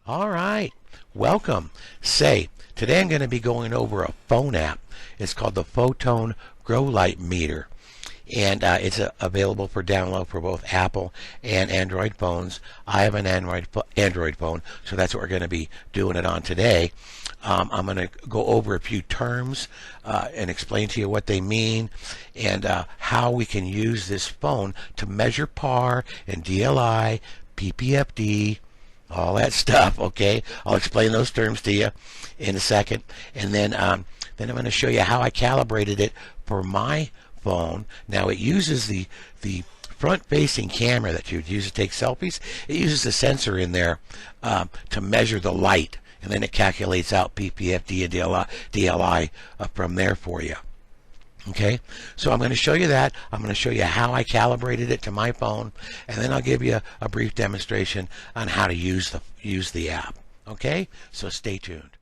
All right, welcome. Today I'm going to be going over a phone app. It's called the Photone Grow Light Meter. And it's available for download for both Apple and Android phones. I have an Android phone, so that's what we're going to be doing it on today. I'm going to go over a few terms and explain to you what they mean and how we can use this phone to measure PAR and DLI, PPFD, all that stuff. Okay, I'll explain those terms to you in a second, and then I'm going to show you how I calibrated it for my phone. Now it uses the front-facing camera that you'd use to take selfies. It uses a sensor in there to measure the light, and then it calculates out PPFD and DLI from there for you. Okay, so I'm going to show you that. I'm going to show you how I calibrated it to my phone, and then I'll give you a brief demonstration on how to use the app. Okay, so stay tuned.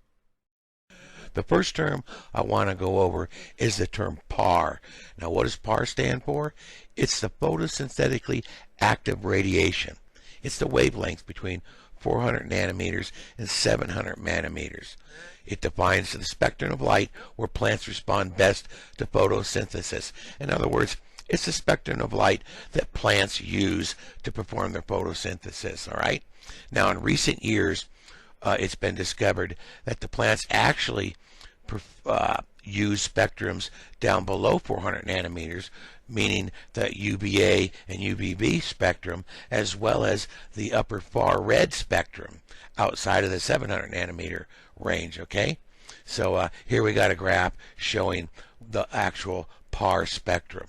The first term I want to go over is the term PAR. Now, what does PAR stand for? It's the photosynthetically active radiation. It's the wavelength between 400 nanometers and 700 nanometers. It defines the spectrum of light where plants respond best to photosynthesis. In other words, it's the spectrum of light that plants use to perform their photosynthesis. All right. Now, in recent years, it's been discovered that the plants actually use spectrums down below 400 nanometers, meaning the UVA and UVB spectrum, as well as the upper far red spectrum outside of the 700 nanometer range. Okay, so here we got a graph showing the actual PAR spectrum.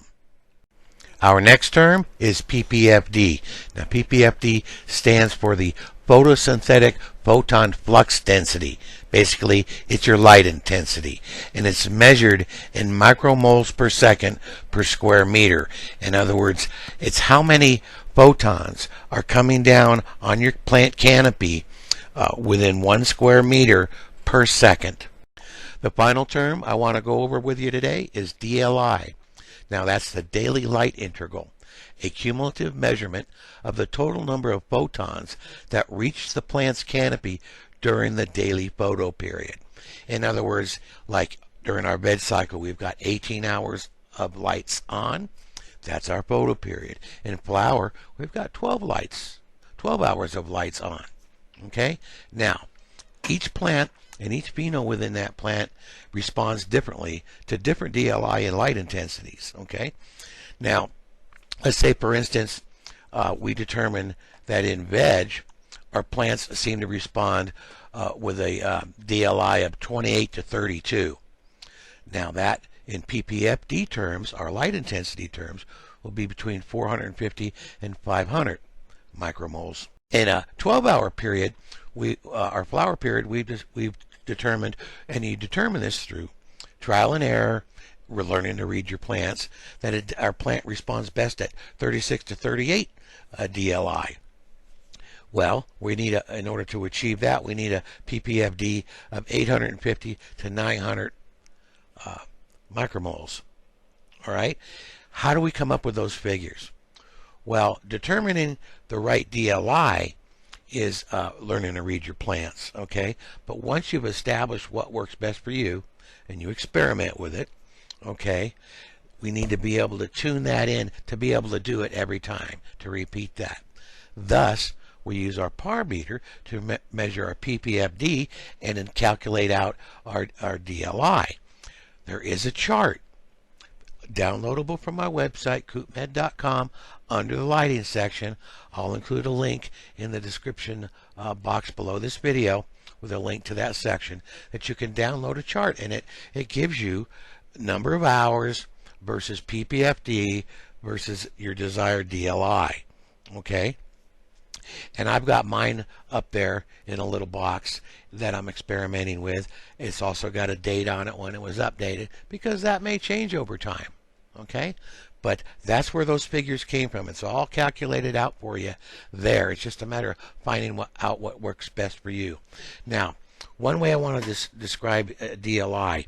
Our next term is PPFD. Now, PPFD stands for the photosynthetic photon flux density. Basically, it's your light intensity, and it's measured in micromoles per second per square meter. In other words, it's how many photons are coming down on your plant canopy within 1 square meter per second. The final term I want to go over with you today is DLI. Now, that's the daily light integral, a cumulative measurement of the total number of photons that reach the plant's canopy during the daily photo period. In other words, like during our veg cycle, we've got 18 hours of lights on. That's our photo period. In flower, we've got 12 hours of lights on. Okay? Now, each plant and each pheno within that plant responds differently to different DLI and light intensities. Okay? Now, let's say, for instance, we determine that in veg, our plants seem to respond with a DLI of 28 to 32. Now, that in PPFD terms, our light intensity terms, will be between 450 and 500 micromoles. In a 12-hour period, our flower period, we've determined, and you determine this through trial and error. We're learning to read your plants, that our plant responds best at 36 to 38 DLI. Well, we need in order to achieve that, we need a PPFD of 850 to 900 micromoles. All right. How do we come up with those figures? Well, determining the right DLI is learning to read your plants. Okay. But once you've established what works best for you, and you experiment with it, okay, we need to be able to tune that in to be able to do it every time, to repeat that. Thus, we use our PAR meter to measure our PPFD and then calculate out our DLI. There is a chart downloadable from my website, KootMed.com, under the lighting section. I'll include a link in the description box below this video with a link to that section that you can download a chart, and it gives you number of hours versus PPFD versus your desired DLI. Okay? And I've got mine up there in a little box that I'm experimenting with. It's also got a date on it when it was updated, because that may change over time. Okay? But that's where those figures came from. It's all calculated out for you there. It's just a matter of finding out what works best for you. Now, one way I want to describe DLI,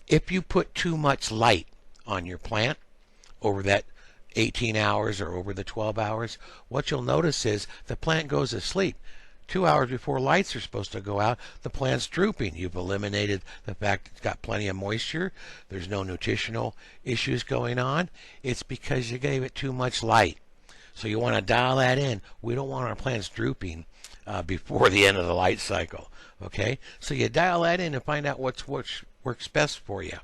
if you put too much light on your plant over that 18 hours or over the 12 hours, what you'll notice is the plant goes to sleep. 2 hours before lights are supposed to go out, the plant's drooping. You've eliminated the fact it's got plenty of moisture. There's no nutritional issues going on. It's because you gave it too much light. So you want to dial that in. We don't want our plants drooping before the end of the light cycle. Okay, so you dial that in and find out what works best for you.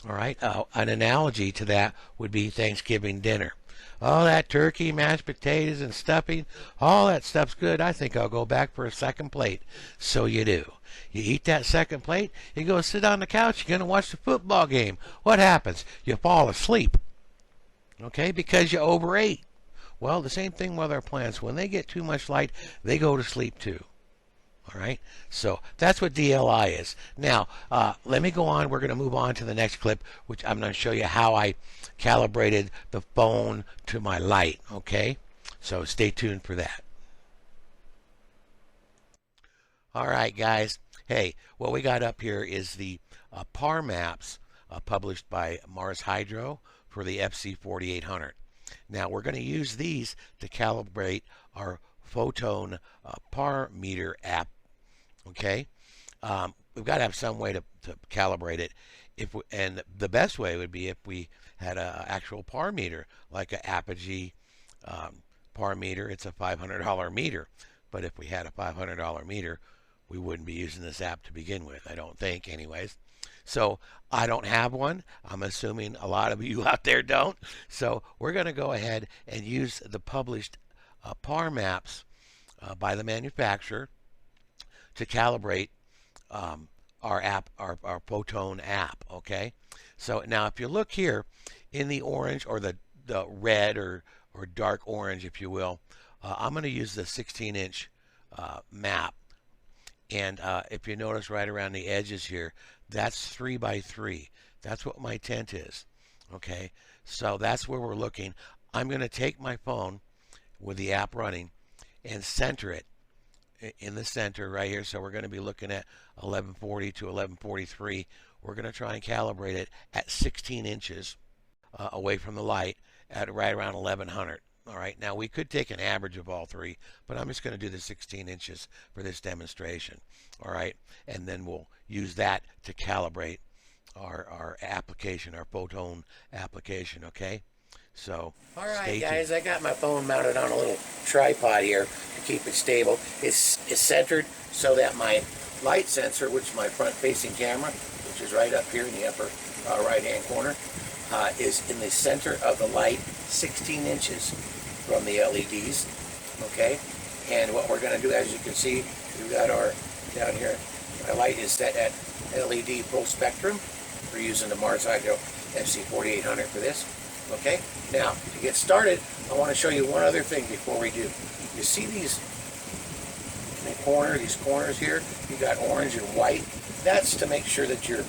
All right, an analogy to that would be Thanksgiving dinner. Oh, that turkey, mashed potatoes, and stuffing, all that stuff's good. I think I'll go back for a second plate. So you do. You eat that second plate, you go sit on the couch, you're going to watch the football game. What happens? You fall asleep. Okay, because you overate. Well, the same thing with our plants. When they get too much light, they go to sleep too. All right, so that's what DLI is. Now, let me go on. We're going to move on to the next clip, which I'm going to show you how I calibrated the phone to my light. Okay, so stay tuned for that. All right, guys. Hey, what we got up here is the PAR maps published by Mars Hydro for the FC4800. Now, we're going to use these to calibrate our Photone PAR meter app. Okay, we've got to have some way to calibrate it. And the best way would be if we had an actual PAR meter, like an Apogee PAR meter. It's a $500 meter. But if we had a $500 meter, we wouldn't be using this app to begin with, I don't think, anyways. So I don't have one. I'm assuming a lot of you out there don't. So we're going to go ahead and use the published PAR maps by the manufacturer to calibrate our app, our Photone app. Okay. So now, if you look here in the orange or the red or dark orange, if you will, I'm going to use the 16-inch map. And if you notice right around the edges here, that's 3 by 3. That's what my tent is. Okay. So that's where we're looking. I'm going to take my phone with the app running and center it in the center right here. So we're going to be looking at 1140 to 1143. We're going to try and calibrate it at 16 inches away from the light at right around 1100. All right, now we could take an average of all three, but I'm just going to do the 16 inches for this demonstration. All right, and then we'll use that to calibrate our application, our Photone application. Okay. So, all right, guys, I got my phone mounted on a little tripod here to keep it stable. It's centered so that my light sensor, which is my front-facing camera, which is right up here in the upper right-hand corner, is in the center of the light, 16 inches from the LEDs. Okay, and what we're going to do, as you can see, we've got our down here. My light is set at LED full spectrum. We're using the Mars Hydro FC4800 for this. Okay, now to get started, I want to show you one other thing before we do. You see these in the corner, these corners here, you got orange and white. That's to make sure that you're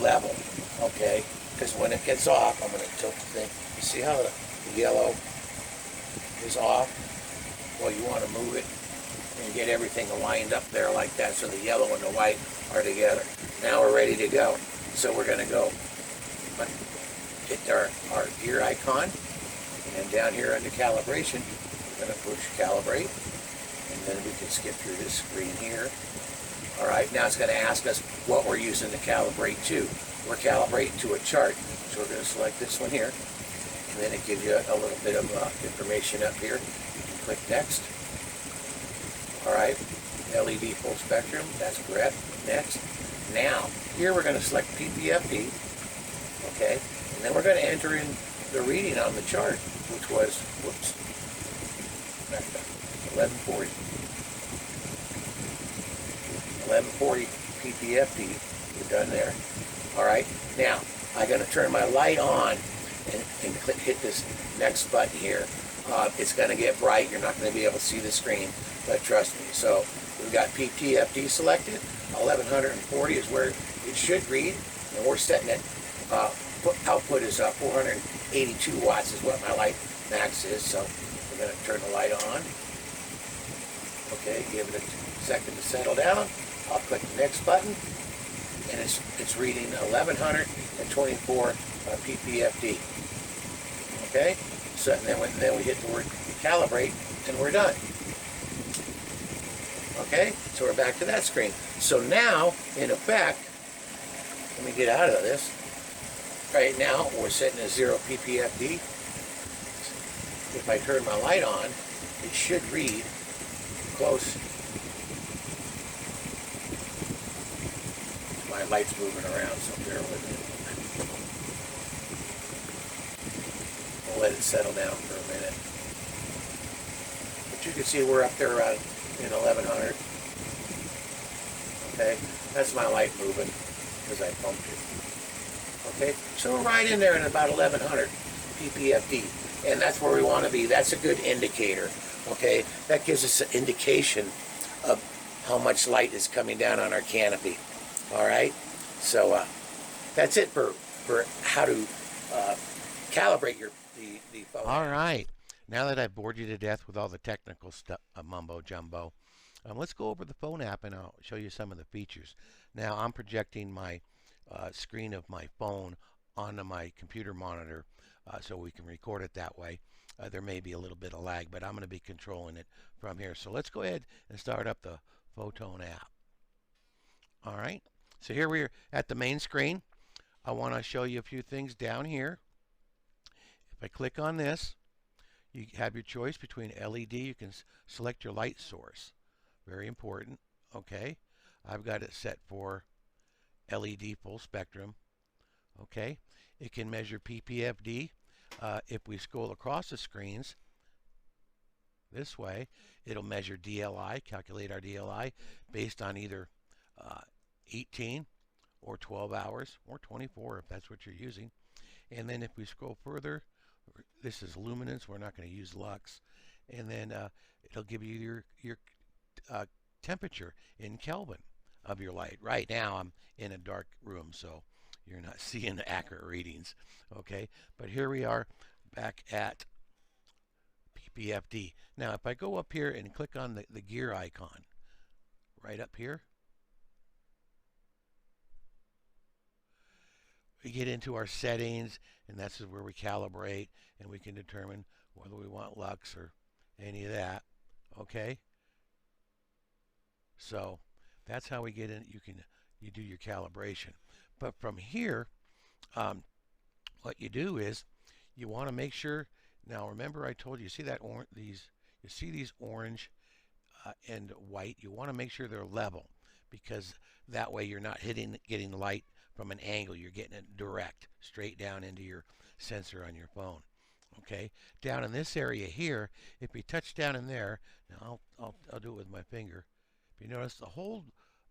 level. Okay, because when it gets off, I'm going to tilt the thing. You see how the yellow is off? Well, you want to move it and get everything lined up there like that so the yellow and the white are together. Now we're ready to go. So we're going to go hit our gear icon, and down here under calibration, we're going to push calibrate, and then we can skip through this screen here. All right, now it's going to ask us what we're using to calibrate to. We're calibrating to a chart, so we're going to select this one here, and then it gives you a little bit of information up here. You can click next. All right, LED full spectrum, that's correct. Next. Now, here we're going to select PPFD, okay, and then we're going to enter in the reading on the chart, which was, 1140. 1140 PPFD, we're done there. All right, now, I'm going to turn my light on and hit this next button here. It's going to get bright. You're not going to be able to see the screen, but trust me. So we've got PPFD selected. 1140 is where it should read, and we're setting it. Output is 482 watts is what my light max is. So we're going to turn the light on. Okay, give it a second to settle down. I'll click the next button, and it's reading 1124 PPFD. Okay, so then we hit the word calibrate, and we're done. Okay, so we're back to that screen. So now, in effect, let me get out of this. Right now, we're setting at 0 PPFD. If I turn my light on, it should read close. My light's moving around, so bear with me. We'll let it settle down for a minute. But you can see we're up there around in 1100. Okay, that's my light moving because I pumped it. Okay, so we're right in there at about 1100 PPFD, and that's where we want to be. That's a good indicator. Okay, that gives us an indication of how much light is coming down on our canopy. All right, so that's it for how to calibrate the phone. All right, now that I've bored you to death with all the technical stuff, mumbo jumbo, let's go over the phone app and I'll show you some of the features. Now I'm projecting my screen of my phone onto my computer monitor so we can record it that way. There may be a little bit of lag, but I'm going to be controlling it from here. So let's go ahead and start up the Photone app. All right, so here we're at the main screen. I want to show you a few things down here. If I click on this, you have your choice between LED. You can select your light source. Very important. Okay, I've got it set for LED full spectrum. Okay, it can measure PPFD. If we scroll across the screens this way, it'll measure DLI, calculate our DLI based on either 18 or 12 hours or 24 if that's what you're using. And then if we scroll further, this is luminance. We're not going to use lux. And then it'll give you your temperature in Kelvin of your light. Right now I'm in a dark room, so you're not seeing the accurate readings. Okay, but here we are back at PPFD. Now if I go up here and click on the gear icon right up here, we get into our settings, and that's where we calibrate, and we can determine whether we want lux or any of that. Okay, so that's how we get in. You do your calibration. But from here, what you do is you want to make sure. Now remember, I told you, see that you see these orange and white. You want to make sure they're level, because that way you're not getting light from an angle. You're getting it direct, straight down into your sensor on your phone. Okay, down in this area here, if we touch down in there, now I'll do it with my finger. If you notice, the hold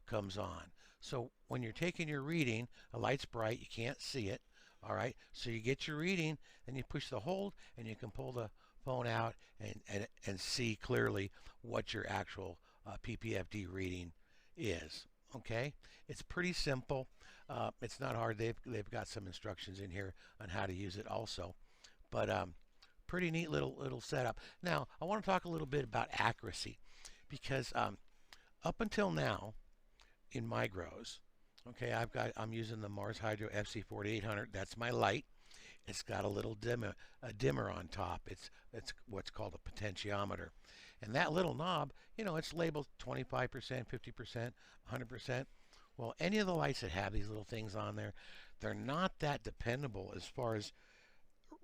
comes on. So when you're taking your reading, a light's bright, you can't see it. All right, so you get your reading, and you push the hold, and you can pull the phone out and see clearly what your actual PPFD reading is. Okay, it's pretty simple. It's not hard. They've got some instructions in here on how to use it also, but pretty neat little setup. Now I want to talk a little bit about accuracy, because up until now, in my grows, okay, I'm using the Mars Hydro FC4800. That's my light. It's got a little dimmer on top. It's what's called a potentiometer, and that little knob, it's labeled 25%, 50%, 100%. Well, any of the lights that have these little things on there, they're not that dependable as far as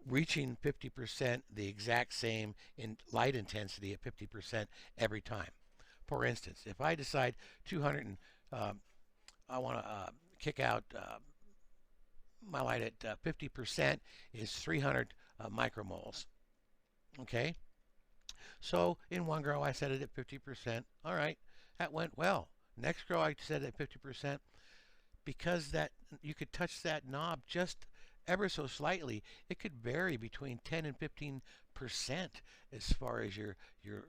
reaching 50%, the exact same in light intensity at 50% every time. For instance, if I decide 200 and I want to kick out my light at 50% is 300 micromoles. Okay, so in one grow I set it at 50%. All right, that went well. Next grow I set it at 50%. Because that you could touch that knob just ever so slightly, it could vary between 10 and 15% as far as your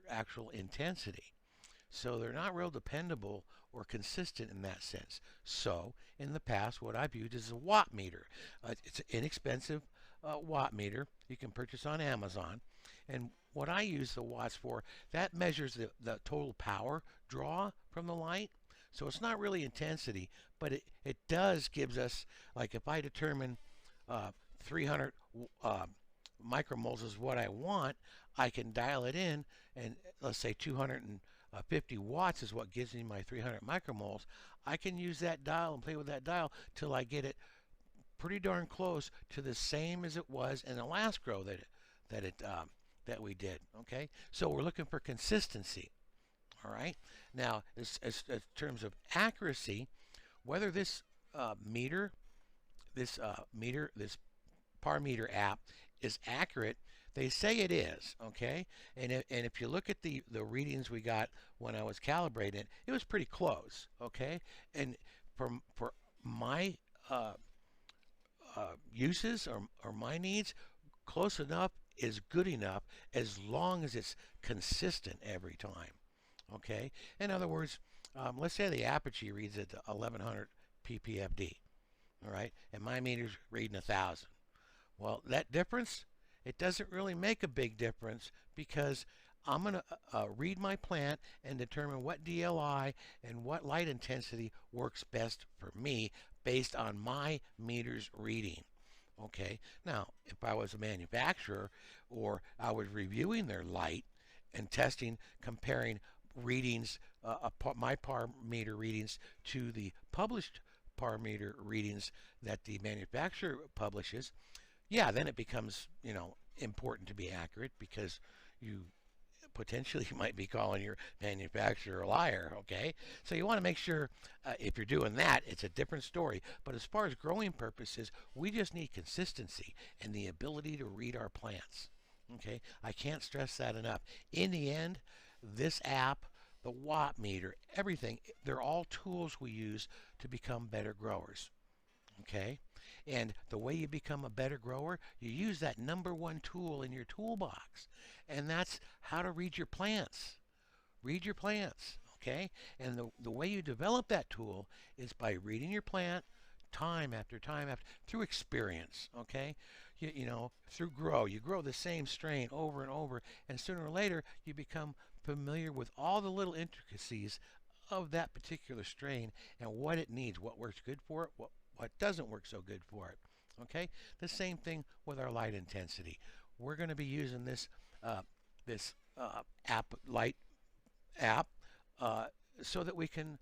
actual intensity. So they're not real dependable or consistent in that sense. So in the past, what I've used is a watt meter. It's an inexpensive watt meter you can purchase on Amazon. And what I use the watts for, that measures the total power draw from the light. So it's not really intensity, but it does gives us, like if I determine 300 micromoles is what I want, I can dial it in, and let's say 200 50 watts is what gives me my 300 micromoles, I can use that dial and play with that dial till I get it pretty darn close to the same as it was in the last grow that we did. Okay, so we're looking for consistency. All right. Now, as terms of accuracy, whether this this par meter app is accurate, they say it is. Okay, and if you look at the readings we got when I was calibrating it was pretty close. Okay, and for my uses or my needs, close enough is good enough as long as it's consistent every time. Okay, in other words, let's say the aperture reads at 1100 ppfd, all right, and my meter's reading 1000. Well, that difference, it doesn't really make a big difference because I'm going to read my plant and determine what DLI and what light intensity works best for me based on my meter's reading. Okay, now if I was a manufacturer or I was reviewing their light and testing, comparing readings, my par meter readings to the published par meter readings that the manufacturer publishes, yeah, then it becomes, you know, important to be accurate because you potentially might be calling your manufacturer a liar. Okay, so you want to make sure if you're doing that, it's a different story. But as far as growing purposes, we just need consistency and the ability to read our plants. Okay, I can't stress that enough. In the end, this app, the watt meter, everything, they're all tools we use to become better growers. Okay, and the way you become a better grower, you use that #1 tool in your toolbox, and that's how to read your plants. Read your plants. Okay, and the way you develop that tool is by reading your plant time after time after, through experience. Okay, you know, through grow, you grow the same strain over and over, and sooner or later you become familiar with all the little intricacies of that particular strain and what it needs, what works good for it, what doesn't work so good for it. Okay, the same thing with our light intensity. We're going to be using this light app so that we can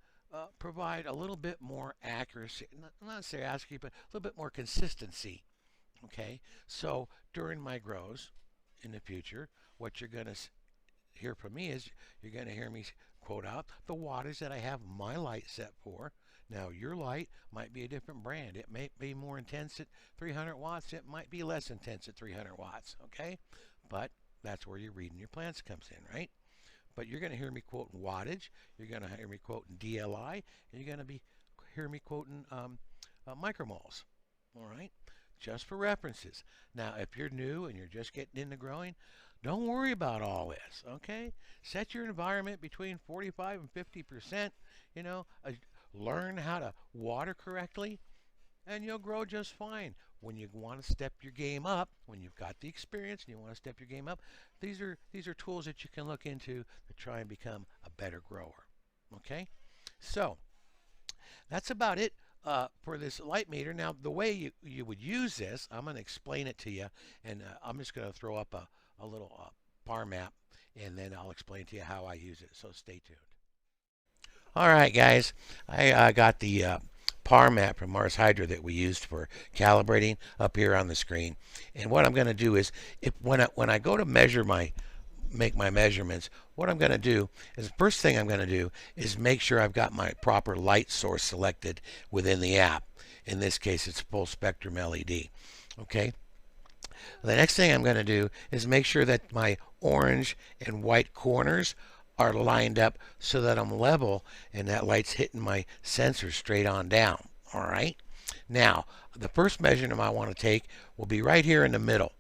provide a little bit more accuracy, not necessarily accuracy, but a little bit more consistency. Okay, so during my grows in the future, what you're going to hear from me is you're going to hear me quote out the wattage that I have my light set for. Now your light might be a different brand. It may be more intense at 300 watts. It might be less intense at 300 watts. Okay, but that's where your reading your plants comes in, right? But you're going to hear me quoting wattage. You're going to hear me quoting DLI, and you're going to hear me quoting micromoles. All right, just for references. Now, if you're new and you're just getting into growing, don't worry about all this. Okay, set your environment between 45 and 50%. You know, learn how to water correctly, and you'll grow just fine. When you want to step your game up, when you've got the experience and you want to step your game up, these are tools that you can look into to try and become a better grower. Okay, so that's about it for this light meter. Now, the way you would use this, I'm going to explain it to you, and I'm just going to throw up a little par map, and then I'll explain to you how I use it. So stay tuned. All right, guys, I got the par map from Mars Hydro that we used for calibrating up here on the screen. And what I'm going to do is, when I go to make my measurements, what I'm going to do is the first thing I'm going to do is make sure I've got my proper light source selected within the app. In this case, it's full spectrum LED. Okay. The next thing I'm going to do is make sure that my orange and white corners are lined up so that I'm level and that light's hitting my sensor straight on down. All right. Now, the first measurement I want to take will be right here in the middle,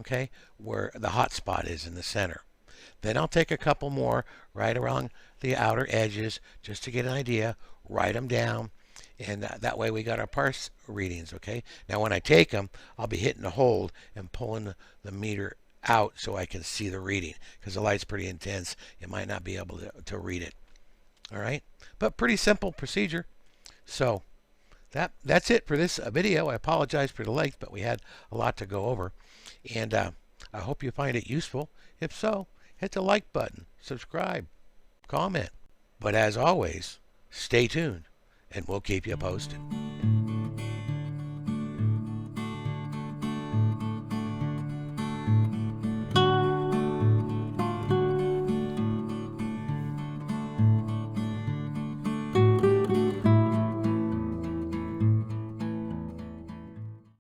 okay, where the hot spot is in the center. Then I'll take a couple more right around the outer edges just to get an idea, write them down, and that way we got our parse readings. Okay. Now, when I take them, I'll be hitting the hold and pulling the meter out so I can see the reading, because the light's pretty intense. You might not be able to read it. All right, but pretty simple procedure. So that's it for this video. I apologize for the length, but we had a lot to go over, and I hope you find it useful. If so, hit the like button, subscribe. comment. But as always, stay tuned and we'll keep you posted.